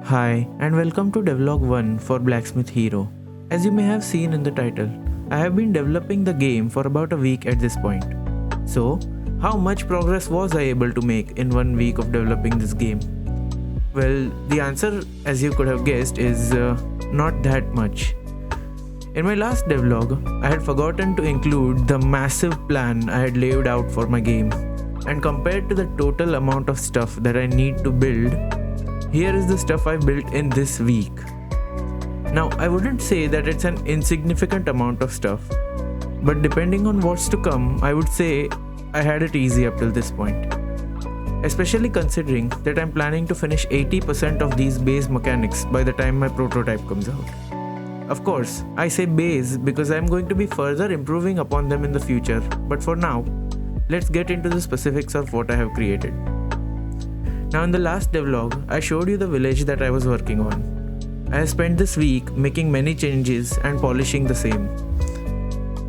Hi, and welcome to Devlog 1 for Blacksmith Hero. As you may have seen in the title, I have been developing the game for about a week at this point. So, how much progress was I able to make in 1 week of developing this game? Well, the answer, as you could have guessed, is not that much. In my last devlog, I had forgotten to include the massive plan I had laid out for my game. And compared to the total amount of stuff that I need to build, here is the stuff I built in this week. Now, I wouldn't say that it's an insignificant amount of stuff, but depending on what's to come, I would say I had it easy up till this point. Especially considering that I'm planning to finish 80% of these base mechanics by the time my prototype comes out. Of course, I say base because I'm going to be further improving upon them in the future, but for now, let's get into the specifics of what I have created. Now in the last devlog, I showed you the village that I was working on. I have spent this week making many changes and polishing the same.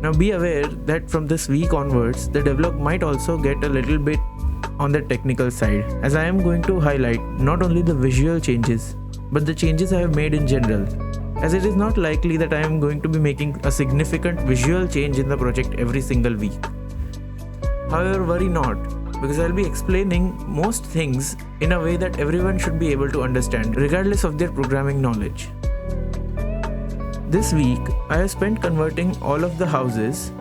Now be aware that from this week onwards, the devlog might also get a little bit on the technical side, as I am going to highlight not only the visual changes, but the changes I have made in general, as it is not likely that I am going to be making a significant visual change in the project every single week. However, worry not, because I'll be explaining most things in a way that everyone should be able to understand, regardless of their programming knowledge. This week, I have spent converting all of the houses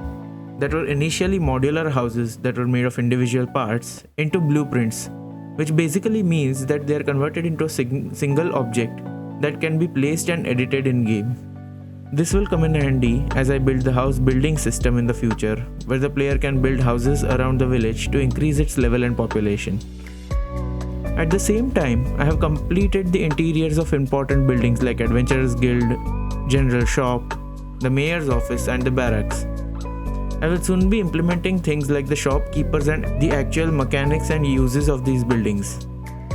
that were initially modular houses that were made of individual parts into blueprints, which basically means that they are converted into a single object that can be placed and edited in-game. This will come in handy as I build the house building system in the future, where the player can build houses around the village to increase its level and population. At the same time, I have completed the interiors of important buildings like Adventurers Guild, General Shop, the Mayor's Office and the Barracks. I will soon be implementing things like the shopkeepers and the actual mechanics and uses of these buildings.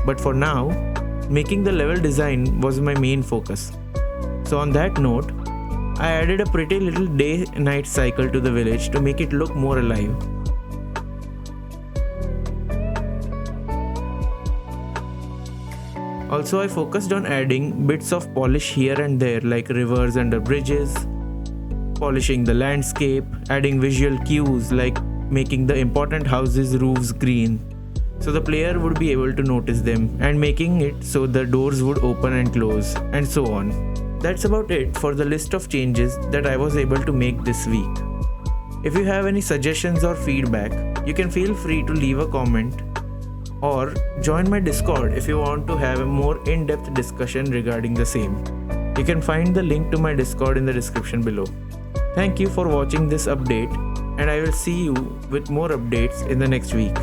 But for now, making the level design was my main focus. So on that note, I added a pretty little day-night cycle to the village to make it look more alive. Also, I focused on adding bits of polish here and there like rivers under bridges, polishing the landscape, adding visual cues like making the important houses' roofs green so the player would be able to notice them, and making it so the doors would open and close, and so on. That's about it for the list of changes that I was able to make this week. If you have any suggestions or feedback, you can feel free to leave a comment or join my Discord if you want to have a more in-depth discussion regarding the same. You can find the link to my Discord in the description below. Thank you for watching this update, and I will see you with more updates in the next week.